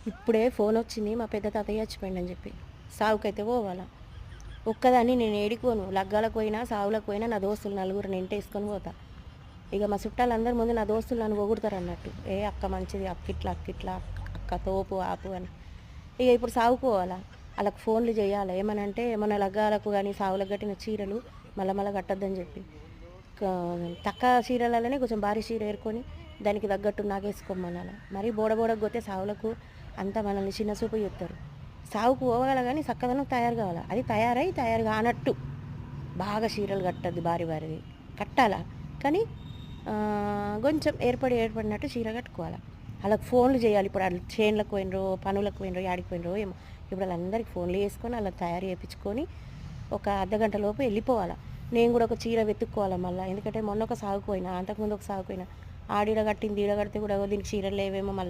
ఇప్పుడే ఫోన్ వచ్చింది మా పెద్ద తాతయ్య చచ్చిపోయిండని చెప్పి. సావుకైతే పోవాలా. ఒక్కదాన్ని నేను ఏడికోను. లగ్గాలకు పోయినా, సావులకు పోయినా నా దోస్తులు నలుగురిని ఎంటేసుకొని పోతా. ఇక మా చుట్టాలందరి ముందు నా దోస్తులు నన్ను పొగుడుతారు అన్నట్టు. ఏ అక్క మంచిది, అక్కిట్లా, అక్క తోపు ఆపు అని. ఇక ఇప్పుడు సావుకు పోవాలా. వాళ్ళకి ఫోన్లు చేయాలి. ఏమనంటే మన లగ్గాలకు కానీ సావులకు కట్టిన చీరలు మళ్ళీ కట్టొద్దని చెప్పి. తక్కువ చీరలలోనే కొంచెం భారీ చీర ఏరుకొని దానికి తగ్గట్టు నాగేసుకోమనాలి. మరి బోడబోడకు పోతే సావులకు అంతా మనల్ని చిన్న చూపు చూస్తారు. సావుకు పోవాలి కానీ చక్కదనం తయారు కావాలి. అది తయారు కానట్టు బాగా చీరలు కట్టద్దు, భారీది కట్టాలా. కానీ కొంచెం ఏర్పడినట్టు చీర కట్టుకోవాలి. వాళ్ళకి ఫోన్లు చేయాలి. ఇప్పుడు వాళ్ళు చేన్లకు పోయినరో, పనులకు పోయినరో, యాడికి పోయినరో ఏమో. ఇప్పుడు వాళ్ళందరికీ ఫోన్లు చేసుకొని అలా తయారు చేయించుకొని ఒక అర్ధగంట లోపు వెళ్ళిపోవాలి. నేను కూడా ఒక చీర వెతుక్కోవాలి మళ్ళీ. ఎందుకంటే మొన్న ఒక సాగుకు పోయినా, అంతకుముందు ఒక సాగుకు పోయినా, ఆడిడ కట్టింది ఈడ కడితే కూడా దీనికి చీరలు లేవేమో మళ్ళీ